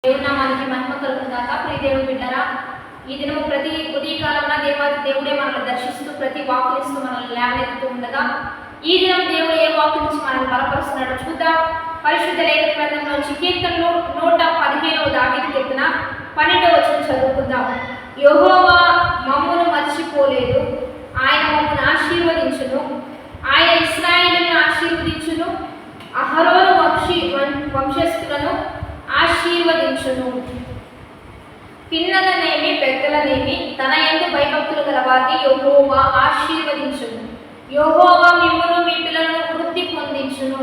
దేవుని నామానికి మహిమ కలుగుగాక. ప్రియ దేవుని బిడ్డలారా, ఈ దినము ప్రతి ఉదయకాలంలో దేవుడే మనల్ని దర్శిస్తూ ప్రతి వాక్కునిస్తూ మనల్ని లేవనెత్తుతూ ఉండగా ఈ దినం దేవుడు ఏ వాక్కు నుంచి మనల్ని బలపరుస్తున్నాడో చూద్దాం. పరిశుద్ధ లేఖన గ్రంథంలోంచి కీర్తనలు 115వ దావీదు కీర్తన 12వ వచనం చదువుకుందాం. యెహోవా మమ్మును మర్చిపోలేదు, ఆయన మమ్మల్ని ఆశీర్వదించును, ఆయన ఇశ్రాయేలును ఆశీర్వదించును, అహరోను వంశస్థులను ఆశీర్వదించును. పిల్లలనేమి పెద్దలనేమి తన యందు భయభక్తులు గల వారిని యెహోవా ఆశీర్వదించును. యెహోవా మిమ్మును మీ పిల్లలను వృద్ధి పొందించును.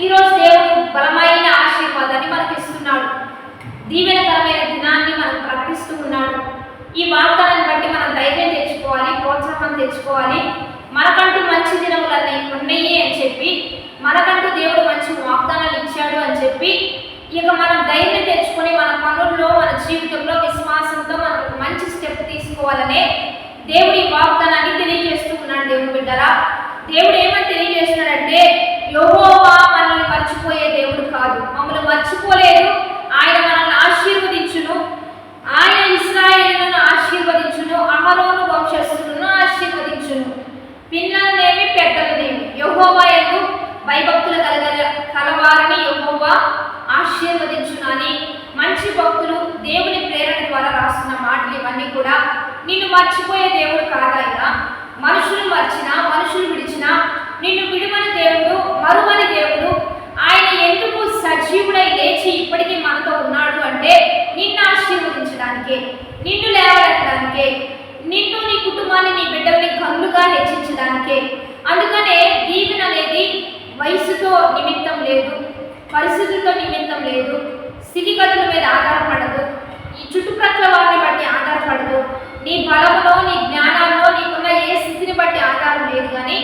ఈరోజు దేవుడు బలమైన ఆశీర్వాదాన్ని మనకి ఇస్తున్నాడు. దీవెనకరమైన దినాన్ని మనం ప్రకటిస్తూ ఉన్నాడు. ఈ వాగ్దానాన్ని బట్టి మనం ధైర్యం తెచ్చుకోవాలి, ప్రోత్సాహం తెచ్చుకోవాలి. మనకంటూ మంచి దినములన్నీ ఉన్నాయి అని చెప్పి, మనకంటూ దేవుడు మంచి వాగ్దానాలు ఇచ్చాడు అని చెప్పి ఇక మనం ధైర్యం తెచ్చుకొని మన పనుల్లో, మన జీవితంలో విశ్వాసంతో మనం మంచి స్టెప్ తీసుకోవాలనే దేవుడి వాగ్దానాన్ని తెలియజేస్తూ ఉన్నాడు. దేవుని బిడ్డరా, దేవుడు ఏమని తెలియజేస్తున్నాడంటే, యెహోవా మనల్ని మర్చిపోయే దేవుడు కాదు, మమ్మల్ని మర్చిపోలేదు. ఆయన మనల్ని ఆశీర్వదించును, ఆయన ఇశ్రాయేలును ఆశీర్వదించును, అహరోను వంశస్థులను ఆశీర్వదించును. పిల్లలనేమి పెద్దలనేమి యెహోవా యందు భయభక్తులు కలవారిని యెహోవా ఆశీర్వదించును అని మంచి భక్తులు దేవుని ప్రేరణ ద్వారా రాస్తున్న మాటలు ఇవన్నీ కూడా నిన్ను మర్చిపోయే దేవుడు కాదైనా, మనుషులు మర్చినా, మనుషులు విడిచినా నిన్ను విడువని దేవుడు, మరువని దేవుడు. ఆయన ఎందుకు సజీవుడై లేచి ఇప్పటికీ మనతో ఉన్నాడు అంటే నిన్ను ఆశీర్వదించడానికే, నిన్ను లేవనెత్తడానికే, నిన్ను, నీ కుటుంబాన్ని, నీ బిడ్డల్ని కన్నుగా హెచ్చించడానికే. అందుకనే దీవెన అనేది వయసుతో నిమిత్తం లేదు, పరిస్థితులతో నిమిత్తం లేదు, స్థితిగతుల మీద ఆధారపడదు, ఈ చుట్టుప్రక్కల వారిని బట్టి ఆధారపడదు, నీ బలంలో, నీ జ్ఞానాల్లో, నీకున్న ఏ స్థితిని బట్టి ఆధారం లేదు. కానీ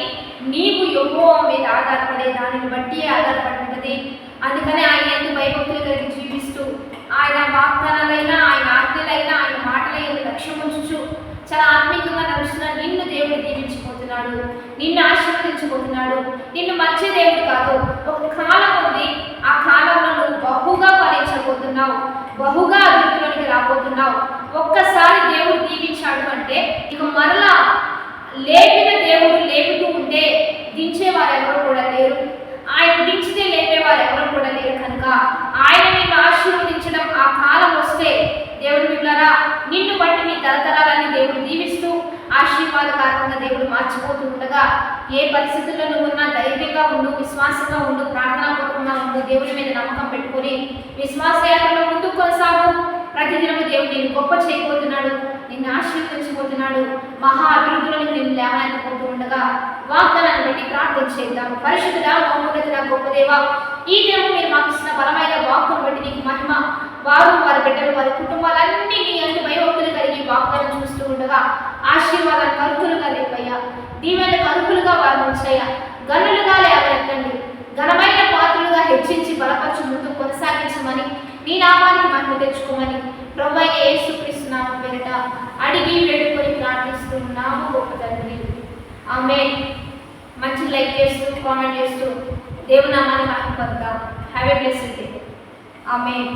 నీవు యెహోవా మీద ఆధారపడే దానిని బట్టి ఆధారపడి ఉంటుంది. అందుకని ఆయన ఎందుకు భయభక్తులు కలిగి జీవిస్తూ ఆయన వాగ్దానాలైనా, ఆయన ఆజ్ఞలైనా, ఆయన మాటలైనా లక్ష్యం ఉంచు చాలా ఆత్మీయంగా నడుస్తున్న నిన్ను దేవుడు దీవించిపోతున్నాడు, నిన్ను ఆశీర్వదించబోతున్నాడు. నిన్ను మర్చే దేవుడు కాదు. ఒక కాలం ఉంది, ఆ కాలంలో నువ్వు బహుగా ఫలించబోతున్నావు, బహుగా అభివృద్ధిలోనికి రాబోతున్నావు. ఒక్కసారి దేవుడు దీవించాడు అంటే ఇక మరలా లేపిన దేవుడు లేపుతూ ఉంటే దించేవారు ఎవరు కూడా లేరు, ఆయన దించితే లేపేవారు ఎవరు కూడా లేరు. కనుక ఆయన నిన్ను ఆశీర్వదించడం ఆ కాలం వస్తే దేవుడు బిడ్డలారా, నిన్ను బట్టి నీ తరతరాలని దేవుడు దీవిస్తూ ఆశీర్వాదకారంగా దేవుడు మార్చిపోతూ ఉండగా ఏ పరిస్థితుల్లో నువ్వు ఉన్నా ధైర్యంగా ఉండు, విశ్వాసంగా ఉండు, ప్రార్థనాపూర్వకంగా ఉండు, దేవుని మీద నమ్మకం పెట్టుకొని విశ్వాస యాత్రలో ముందుకు కొనసాగు. ప్రతిదినము దేవుడు నేను గొప్ప చేయబోతున్నాడు, నిన్ను ఆశీర్వదించబోతున్నాడు, మహా అభివృద్ధిలోని నేను లేవనెత్తబోతూ ఉండగా వాగ్దానాన్ని బట్టి ప్రార్థన చేద్దాం. పరిశుద్ధుడా, మహోన్నతుడా, గొప్ప దేవా, ఈ దినము మీరు మాకు ఇచ్చిన బలమైన వాక్కును బట్టి నీకు మహిమ. వారు, వారి బిడ్డలు, వారి కుటుంబాలన్నీ నీ అందు భయభక్తులు కలిగి వాగ్దానం చూస్తూ ఉండగా ఆశీర్వాదాలు కరుకులుగా లేవయ్యా, దీవెన కరుకులుగా వారు ఉంచయ్యా, గనులుగా లేవనెత్తండి, ఘనమైన పాత్రలుగా హెచ్చించి బలపరచు ముందు కొనసాగించమని, నీ నామానికి మహిమ తెచ్చుకోమని ప్రభువైన యేసుక్రీస్తు నామమున పేరిట అడిగి వేడుకొని ప్రార్థిస్తున్నాము గొప్ప తండ్రి, ఆమేన్. మంచి లైక్ చేస్తూ, కామెంట్ చేస్తూ దేవుని నామాన్ని మహిమ పరుద్దాం. Have a blessed day. Amen.